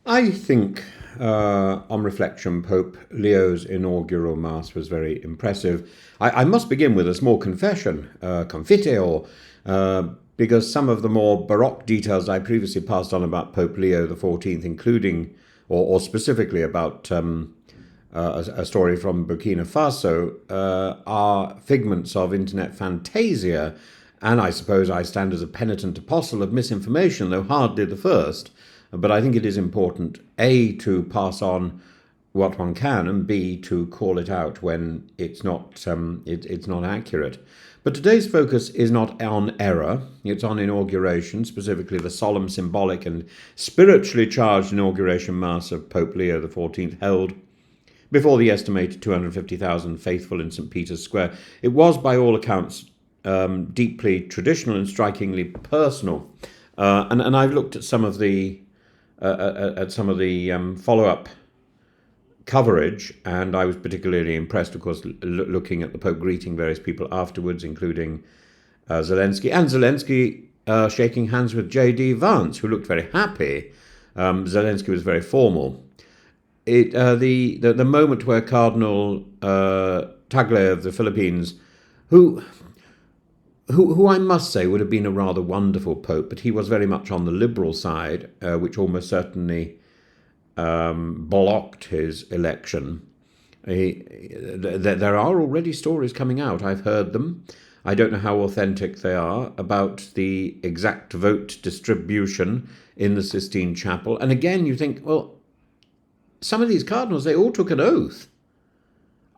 I think, on reflection, Pope Leo's inaugural Mass was very impressive. I must begin with a small confession, confiteor, because some of the more Baroque details I previously passed on about Pope Leo XIV, including, or specifically about a story from Burkina Faso, are figments of internet fantasia, and I suppose I stand as a penitent apostle of misinformation, though hardly the first. But I think it is important, A, to pass on what one can, and B, to call it out when it's not accurate. But today's focus is not on error, it's on inauguration, specifically the solemn, symbolic and spiritually charged inauguration Mass of Pope Leo XIV held before the estimated 250,000 faithful in St. Peter's Square. It was, by all accounts, deeply traditional and strikingly personal. And I've looked at some of the follow-up coverage, and I was particularly impressed, of course, looking at the Pope greeting various people afterwards, including Zelensky shaking hands with J.D. Vance, who looked very happy. Zelensky was very formal. The moment where Cardinal Tagle of the Philippines, who I must say would have been a rather wonderful pope, but he was very much on the liberal side, which almost certainly blocked his election. There are already stories coming out, I've heard them. I don't know how authentic they are, about the exact vote distribution in the Sistine Chapel. And again, you think, well, some of these cardinals, they all took an oath.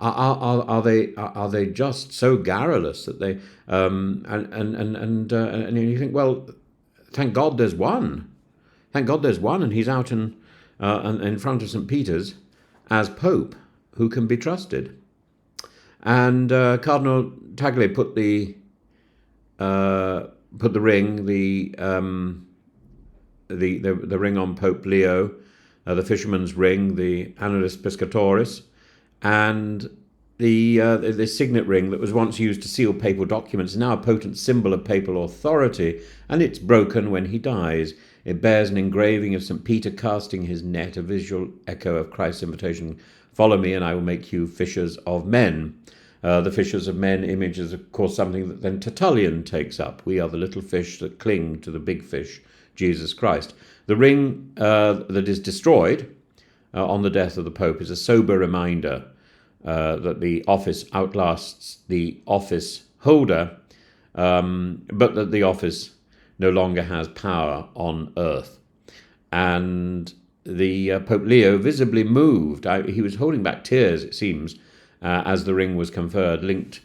Are they just so garrulous that they and you think, well, thank God there's one. Thank God there's one, and he's out in front of St. Peter's as Pope, who can be trusted. And Cardinal Tagle put the ring, the ring on Pope Leo, the fisherman's ring, the annulus piscatoris, and the signet ring that was once used to seal papal documents is now a potent symbol of papal authority, and it's broken when he dies. It bears an engraving of St. Peter casting his net, a visual echo of Christ's invitation, "Follow me and I will make you fishers of men." The fishers of men image is, of course, something that then Tertullian takes up. We are the little fish that cling to the big fish, Jesus Christ. The ring that is destroyed on the death of the Pope is a sober reminder that the office outlasts the office holder, but that the office no longer has power on earth. And the Pope Leo visibly moved. He was holding back tears, it seems, as the ring was conferred, linked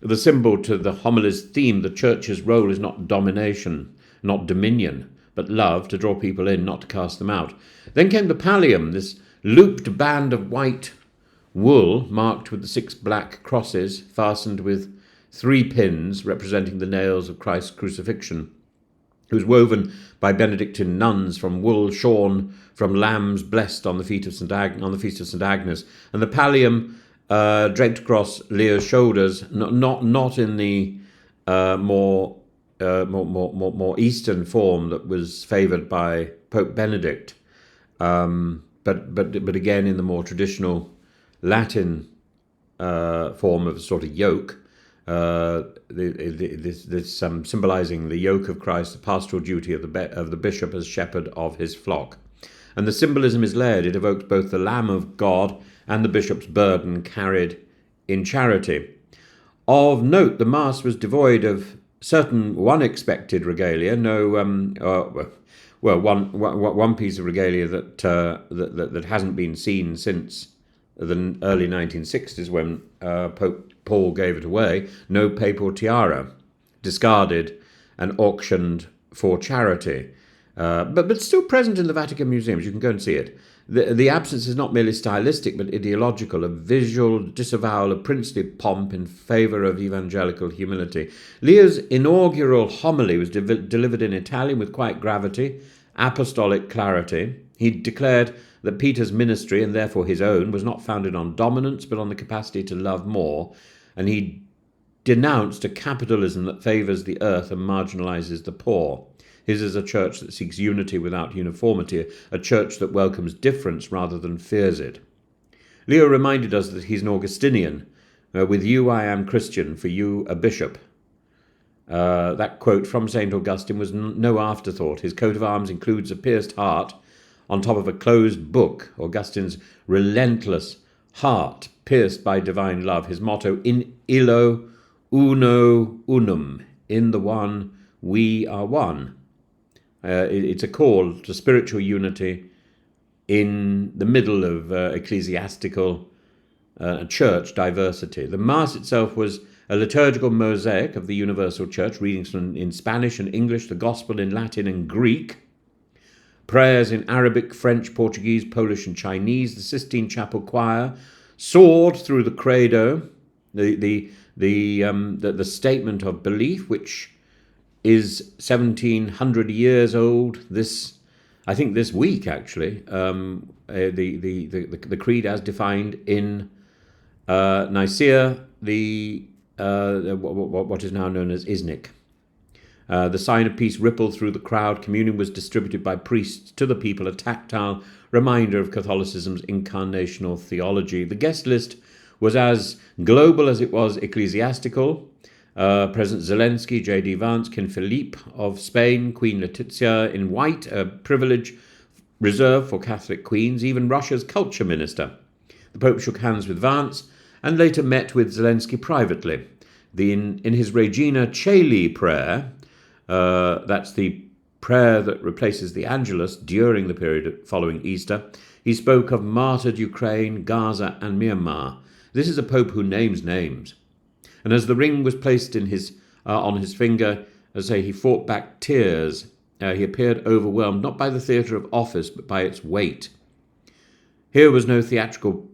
the symbol to the homily's theme. The church's role is not domination, not dominion, but love, to draw people in, not to cast them out. Then came the pallium, this looped band of white wool marked with the 6 black crosses, fastened with 3 pins representing the nails of Christ's crucifixion. It was woven by Benedictine nuns from wool shorn from lambs blessed on the feast of St. Agnes, and the pallium draped across Leo's shoulders, not in the more Eastern form that was favoured by Pope Benedict, but again in the more traditional Latin form of a sort of yoke. This symbolising the yoke of Christ, the pastoral duty of the bishop as shepherd of his flock. And the symbolism is layered. It evokes both the Lamb of God and the bishop's burden carried in charity. Of note, the Mass was devoid of certain unexpected regalia. One piece of regalia that hasn't been seen since the early 1960s, when Pope Paul gave it away. No papal tiara, discarded and auctioned for charity, but still present in the Vatican museums. You can go and see it. The absence is not merely stylistic, but ideological, a visual disavowal of princely pomp in favour of evangelical humility. Leo's inaugural homily was delivered in Italian with quiet gravity, apostolic clarity. He declared that Peter's ministry, and therefore his own, was not founded on dominance, but on the capacity to love more. And he denounced a capitalism that favours the earth and marginalises the poor. His is a church that seeks unity without uniformity, a church that welcomes difference rather than fears it. Leo reminded us that he's an Augustinian. With you I am Christian, for you a bishop. That quote from St. Augustine was no afterthought. His coat of arms includes a pierced heart on top of a closed book. Augustine's relentless heart pierced by divine love. His motto, in illo uno unum, in the one we are one. It's a call to spiritual unity in the middle of ecclesiastical church diversity. The Mass itself was a liturgical mosaic of the universal church, readings in Spanish and English, the Gospel in Latin and Greek, prayers in Arabic, French, Portuguese, Polish and Chinese. The Sistine Chapel Choir soared through the credo, the statement of belief, which is 1,700 years old. This week actually, the creed as defined in Nicaea, what is now known as Iznik. The sign of peace rippled through the crowd. Communion was distributed by priests to the people, a tactile reminder of Catholicism's incarnational theology. The guest list was as global as it was ecclesiastical. President Zelensky, J.D. Vance, King Philippe of Spain, Queen Letizia in white, a privilege reserved for Catholic queens, even Russia's culture minister. The Pope shook hands with Vance and later met with Zelensky privately. In his Regina Caeli prayer, that's the prayer that replaces the Angelus during the period following Easter, he spoke of martyred Ukraine, Gaza and Myanmar. This is a Pope who names names. And as the ring was placed in on his finger, as I say, he fought back tears. He appeared overwhelmed, not by the theatre of office, but by its weight. Here was no theatrical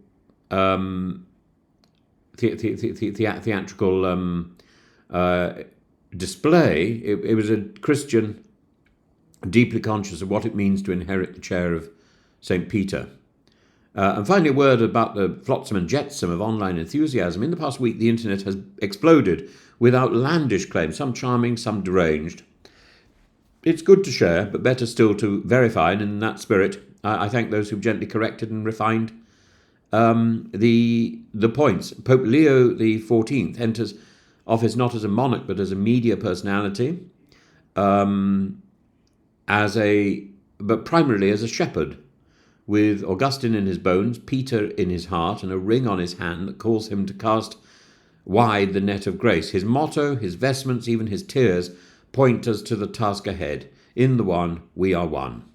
display. It was a Christian deeply conscious of what it means to inherit the chair of St. Peter. And finally, a word about the flotsam and jetsam of online enthusiasm. In the past week, the internet has exploded with outlandish claims, some charming, some deranged. It's good to share, but better still to verify, and in that spirit, I thank those who've gently corrected and refined the points. Pope Leo XIV enters office not as a monarch, but as a media personality, but primarily as a shepherd, with Augustine in his bones, Peter in his heart, and a ring on his hand that calls him to cast wide the net of grace. His motto, his vestments, even his tears, point us to the task ahead. In the one, we are one.